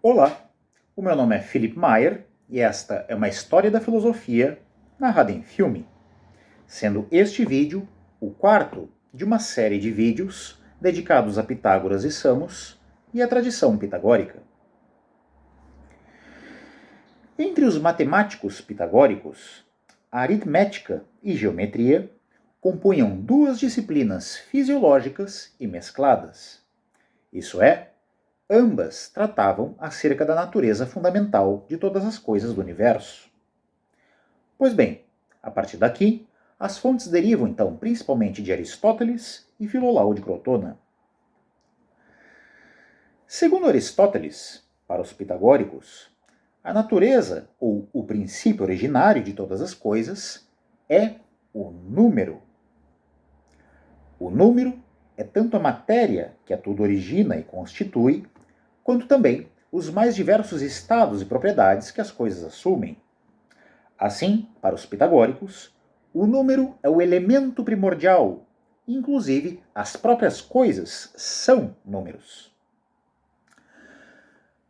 Olá, o meu nome é Philipp Maier e esta é uma história da filosofia narrada em filme, sendo este vídeo o quarto de uma série de vídeos dedicados a Pitágoras e Samos e à tradição pitagórica. Entre os matemáticos pitagóricos, a aritmética e geometria compunham duas disciplinas fisiológicas e mescladas. Isso é, ambas tratavam acerca da natureza fundamental de todas as coisas do universo. Pois bem, a partir daqui, as fontes derivam então principalmente de Aristóteles e Filolau de Crotona. Segundo Aristóteles, para os pitagóricos, a natureza, ou o princípio originário de todas as coisas, é o número. O número é tanto a matéria que a tudo origina e constitui, quanto também os mais diversos estados e propriedades que as coisas assumem. Assim, para os pitagóricos, o número é o elemento primordial, inclusive as próprias coisas são números.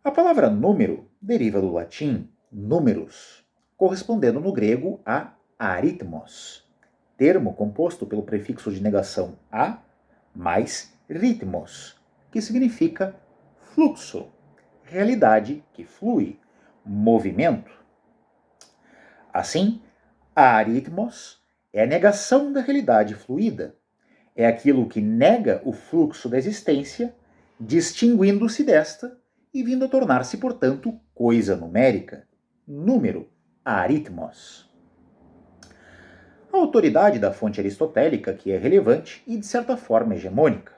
A palavra número deriva do latim numerus, correspondendo no grego a aritmos, termo composto pelo prefixo de negação a mais ritmos, que significa fluxo, realidade que flui, movimento. Assim, a aritmos é a negação da realidade fluida. É aquilo que nega o fluxo da existência, distinguindo-se desta e vindo a tornar-se, portanto, coisa numérica, número, aritmos. A autoridade da fonte aristotélica que é relevante e, de certa forma, hegemônica.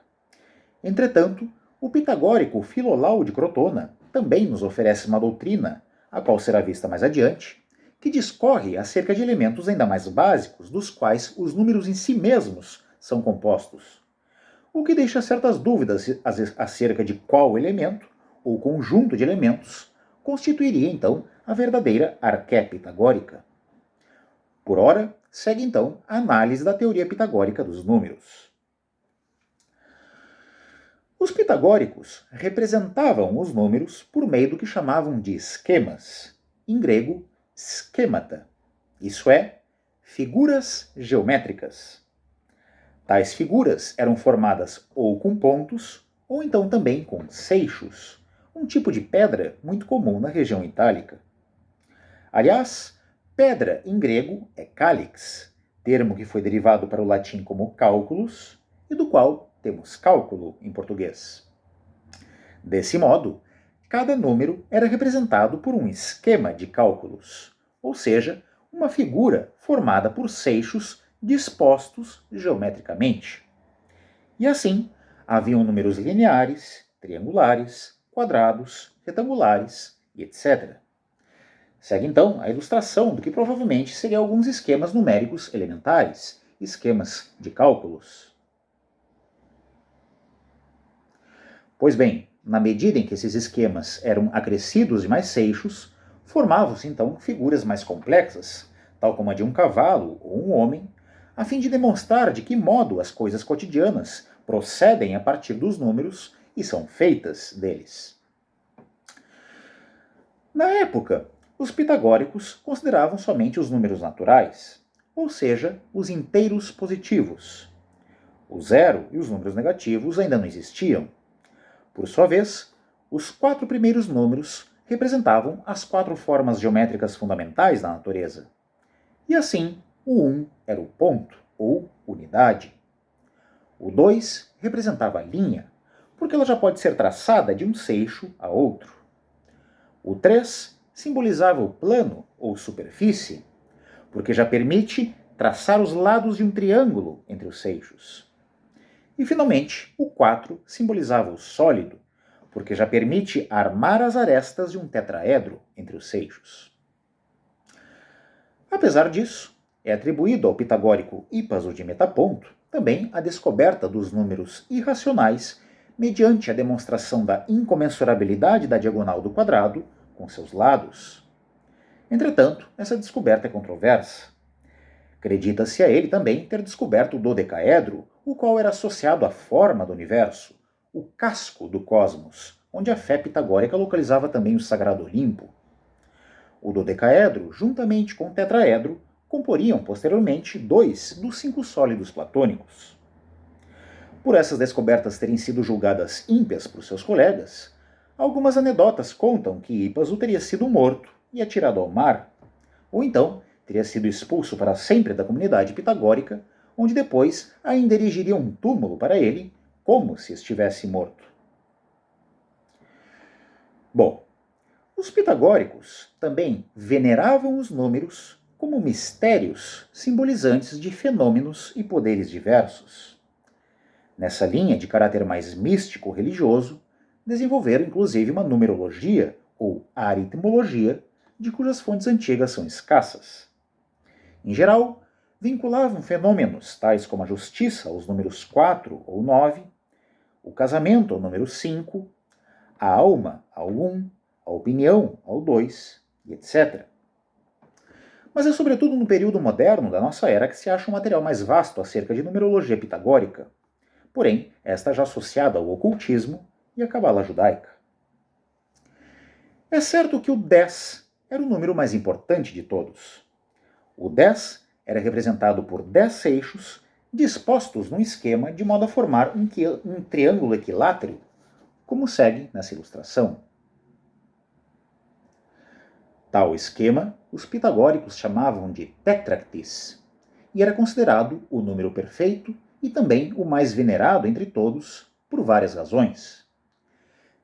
Entretanto, o pitagórico Filolau de Crotona também nos oferece uma doutrina, a qual será vista mais adiante, que discorre acerca de elementos ainda mais básicos, dos quais os números em si mesmos são compostos, o que deixa certas dúvidas acerca de qual elemento, ou conjunto de elementos, constituiria então a verdadeira arqué pitagórica. Por ora, segue então a análise da teoria pitagórica dos números. Os pitagóricos representavam os números por meio do que chamavam de esquemas, em grego, schemata, isso é, figuras geométricas. Tais figuras eram formadas ou com pontos, ou então também com seixos, um tipo de pedra muito comum na região itálica. Aliás, pedra em grego é cálix, termo que foi derivado para o latim como cálculos, e do qual temos cálculo em português. Desse modo, cada número era representado por um esquema de cálculos, ou seja, uma figura formada por seixos dispostos geometricamente. E assim, haviam números lineares, triangulares, quadrados, retangulares e etc. Segue então a ilustração do que provavelmente seriam alguns esquemas numéricos elementares, esquemas de cálculos. Pois bem, na medida em que esses esquemas eram acrescidos de mais seixos, formavam-se então figuras mais complexas, tal como a de um cavalo ou um homem, a fim de demonstrar de que modo as coisas cotidianas procedem a partir dos números e são feitas deles. Na época, os pitagóricos consideravam somente os números naturais, ou seja, os inteiros positivos. O zero e os números negativos ainda não existiam. Por sua vez, os 4 primeiros números representavam as 4 formas geométricas fundamentais da natureza. E assim, o 1 era o ponto, ou unidade. O 2 representava a linha, porque ela já pode ser traçada de um seixo a outro. O 3 simbolizava o plano, ou superfície, porque já permite traçar os lados de um triângulo entre os seixos. E, finalmente, o 4 simbolizava o sólido, porque já permite armar as arestas de um tetraedro entre os seixos. Apesar disso, é atribuído ao pitagórico Hipaso de Metaponto também a descoberta dos números irracionais mediante a demonstração da incomensurabilidade da diagonal do quadrado com seus lados. Entretanto, essa descoberta é controversa. Acredita-se a ele também ter descoberto o dodecaedro, o qual era associado à forma do universo, o casco do cosmos, onde a fé pitagórica localizava também o Sagrado Olimpo. O dodecaedro, juntamente com o tetraedro, comporiam posteriormente 2 dos 5 sólidos platônicos. Por essas descobertas terem sido julgadas ímpias por seus colegas, algumas anedotas contam que Hipaso teria sido morto e atirado ao mar, ou então teria sido expulso para sempre da comunidade pitagórica, onde depois ainda erigiriam um túmulo para ele, como se estivesse morto. Bom, os pitagóricos também veneravam os números como mistérios simbolizantes de fenômenos e poderes diversos. Nessa linha de caráter mais místico-religioso, desenvolveram inclusive uma numerologia, ou aritmologia, de cujas fontes antigas são escassas. Em geral, vinculavam fenômenos tais como a justiça aos números 4 ou 9, o casamento ao número 5, a alma ao 1, a opinião ao 2, e etc. Mas é sobretudo no período moderno da nossa era que se acha um material mais vasto acerca de numerologia pitagórica, porém esta já associada ao ocultismo e à cabala judaica. É certo que o 10 era o número mais importante de todos. O 10 era representado por 10 seixos dispostos num esquema de modo a formar um triângulo equilátero, como segue nessa ilustração. Tal esquema os pitagóricos chamavam de tétractis, e era considerado o número perfeito e também o mais venerado entre todos, por várias razões.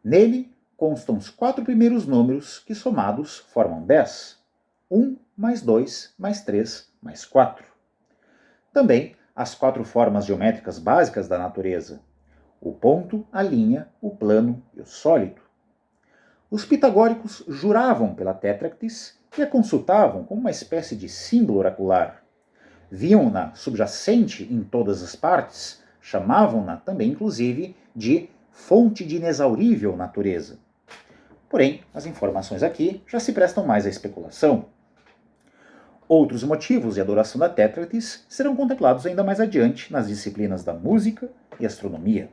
Nele constam os 4 primeiros números que somados formam 10, 1 mais 2 mais 3 mais 4. Também as 4 formas geométricas básicas da natureza, o ponto, a linha, o plano e o sólido. Os pitagóricos juravam pela tétractis e a consultavam como uma espécie de símbolo oracular. Viam-na subjacente em todas as partes, chamavam-na também, inclusive, de fonte de inexaurível natureza. Porém, as informações aqui já se prestam mais à especulação. Outros motivos de adoração da tétractis serão contemplados ainda mais adiante nas disciplinas da música e astronomia.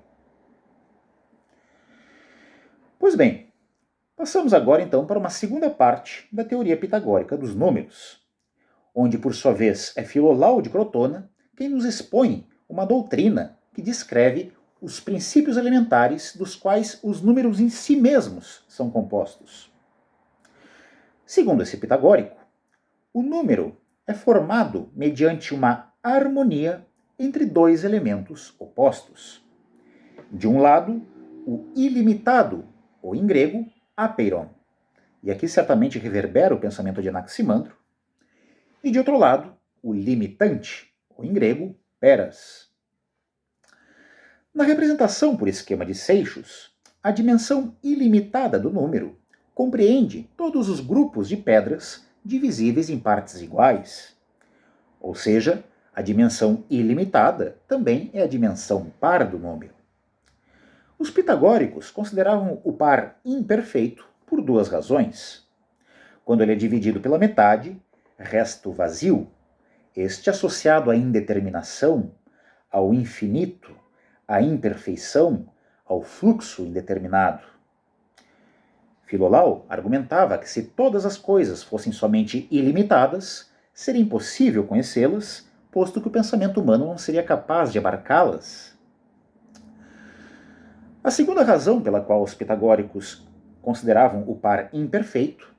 Pois bem, passamos agora então para uma segunda parte da teoria pitagórica dos números, onde por sua vez é Filolau de Crotona quem nos expõe uma doutrina que descreve os princípios elementares dos quais os números em si mesmos são compostos. Segundo esse pitagórico, o número é formado mediante uma harmonia entre 2 elementos opostos. De um lado, o ilimitado, ou em grego, apeiron, e aqui certamente reverbera o pensamento de Anaximandro, e de outro lado, o limitante, ou em grego, peras. Na representação por esquema de seixos, a dimensão ilimitada do número compreende todos os grupos de pedras divisíveis em partes iguais. Ou seja, a dimensão ilimitada também é a dimensão par do número. Os pitagóricos consideravam o par imperfeito por 2 razões. Quando ele é dividido pela metade, resta o vazio, este associado à indeterminação, ao infinito, à imperfeição, ao fluxo indeterminado. Filolau argumentava que se todas as coisas fossem somente ilimitadas, seria impossível conhecê-las, posto que o pensamento humano não seria capaz de abarcá-las. A segunda razão pela qual os pitagóricos consideravam o par imperfeito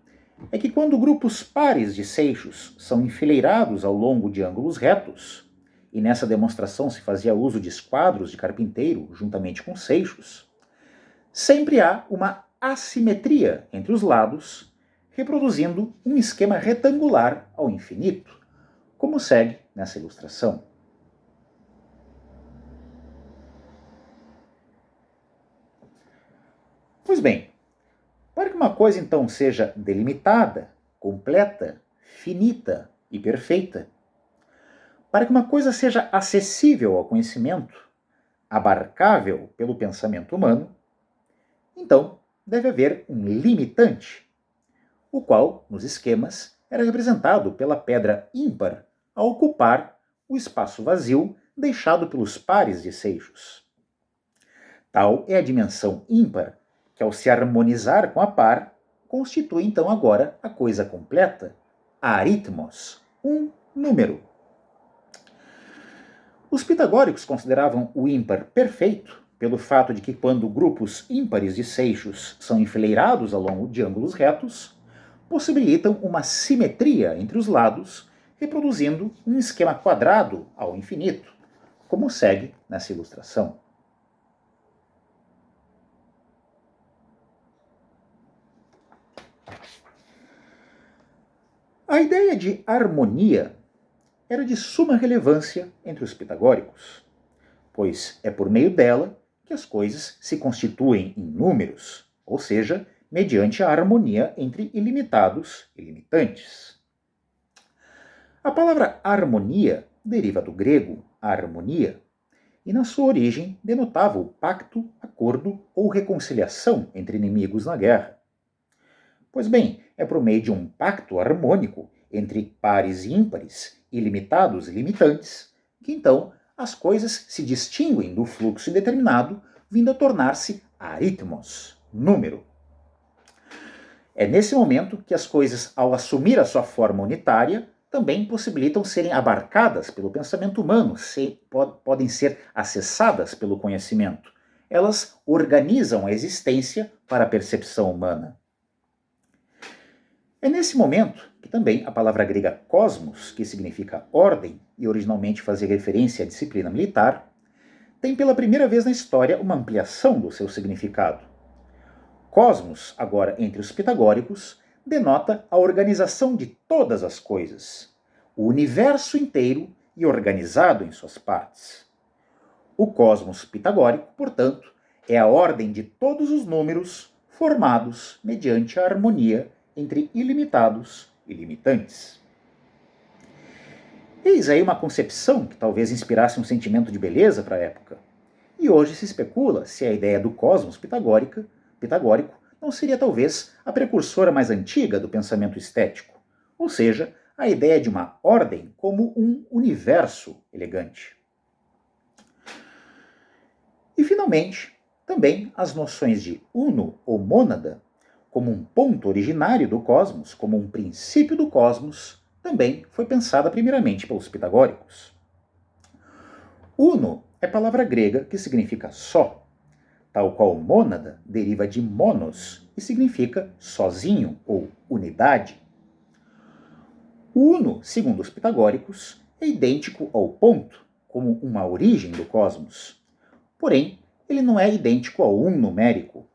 é que quando grupos pares de seixos são enfileirados ao longo de ângulos retos, e nessa demonstração se fazia uso de esquadros de carpinteiro juntamente com seixos, sempre há uma assimetria entre os lados, reproduzindo um esquema retangular ao infinito, como segue nessa ilustração. Pois bem, para que uma coisa então seja delimitada, completa, finita e perfeita, para que uma coisa seja acessível ao conhecimento, abarcável pelo pensamento humano, então deve haver um limitante, o qual, nos esquemas, era representado pela pedra ímpar a ocupar o espaço vazio deixado pelos pares de seixos. Tal é a dimensão ímpar que ao se harmonizar com a par, constitui então agora a coisa completa, aritmos, um número. Os pitagóricos consideravam o ímpar perfeito pelo fato de que quando grupos ímpares de seixos são enfileirados ao longo de ângulos retos, possibilitam uma simetria entre os lados, reproduzindo um esquema quadrado ao infinito, como segue nessa ilustração. A ideia de harmonia era de suma relevância entre os pitagóricos, pois é por meio dela que as coisas se constituem em números, ou seja, mediante a harmonia entre ilimitados e limitantes. A palavra harmonia deriva do grego harmonia, e na sua origem denotava o pacto, acordo ou reconciliação entre inimigos na guerra. Pois bem, é por meio de um pacto harmônico entre pares e ímpares, ilimitados e limitantes, que então as coisas se distinguem do fluxo indeterminado, vindo a tornar-se aritmos, número. É nesse momento que as coisas, ao assumir a sua forma unitária, também possibilitam serem abarcadas pelo pensamento humano, podem ser acessadas pelo conhecimento. Elas organizam a existência para a percepção humana. É nesse momento que também a palavra grega cosmos, que significa ordem e originalmente fazia referência à disciplina militar, tem pela primeira vez na história uma ampliação do seu significado. Cosmos, agora entre os pitagóricos, denota a organização de todas as coisas, o universo inteiro e organizado em suas partes. O cosmos pitagórico, portanto, é a ordem de todos os números formados mediante a harmonia entre ilimitados e limitantes. Eis aí uma concepção que talvez inspirasse um sentimento de beleza para a época. E hoje se especula se a ideia do cosmos pitagórico não seria talvez a precursora mais antiga do pensamento estético, ou seja, a ideia de uma ordem como um universo elegante. E finalmente, também as noções de uno ou mônada, como um ponto originário do cosmos, como um princípio do cosmos, também foi pensada primeiramente pelos pitagóricos. Uno é palavra grega que significa só, tal qual mônada deriva de monos e significa sozinho ou unidade. O uno, segundo os pitagóricos, é idêntico ao ponto, como uma origem do cosmos. Porém, ele não é idêntico ao um numérico.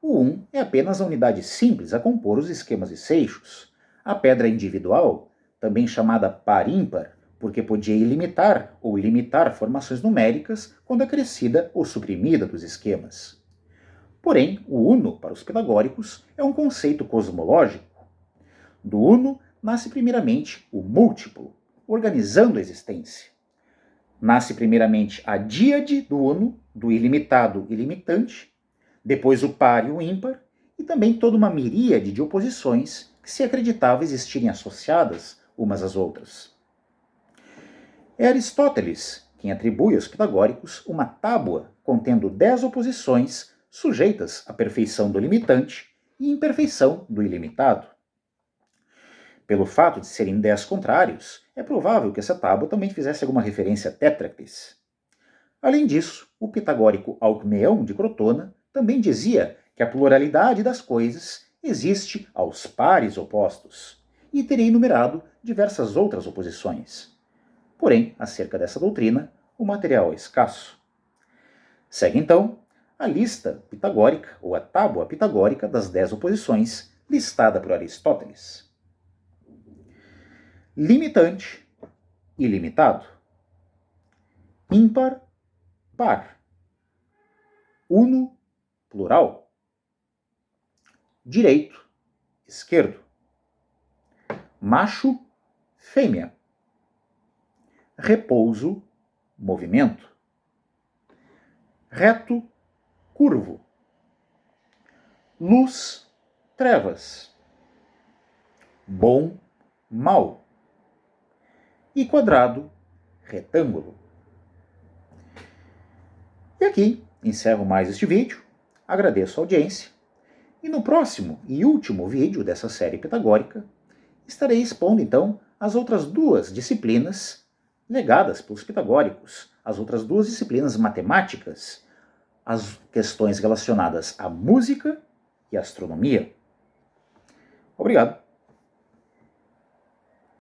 O 1 é apenas a unidade simples a compor os esquemas e seixos. A pedra individual, também chamada par ímpar, porque podia ilimitar ou limitar formações numéricas quando acrescida ou suprimida dos esquemas. Porém, o uno, para os pitagóricos, é um conceito cosmológico. Do uno nasce primeiramente o múltiplo, organizando a existência. Nasce primeiramente a díade do uno, do ilimitado e limitante, depois o par e o ímpar, e também toda uma miríade de oposições que se acreditava existirem associadas umas às outras. É Aristóteles quem atribui aos pitagóricos uma tábua contendo 10 oposições sujeitas à perfeição do limitante e imperfeição do ilimitado. Pelo fato de serem 10 contrários, é provável que essa tábua também fizesse alguma referência a Tétracles. Além disso, o pitagórico Alcmeão de Crotona também dizia que a pluralidade das coisas existe aos pares opostos, e teria enumerado diversas outras oposições. Porém, acerca dessa doutrina, o material é escasso. Segue então a lista pitagórica, ou a tábua pitagórica das 10 oposições, listada por Aristóteles. Limitante, ilimitado. Ímpar, par. Uno, plural. Direito, esquerdo. Macho, fêmea. Repouso, movimento. Reto, curvo. Luz, trevas. Bom, mal. E quadrado, retângulo. E aqui encerro mais este vídeo. Agradeço a audiência E no próximo e último vídeo dessa série pitagórica, estarei expondo então as outras duas disciplinas legadas pelos pitagóricos, as outras duas disciplinas matemáticas, as questões relacionadas à música e à astronomia. Obrigado.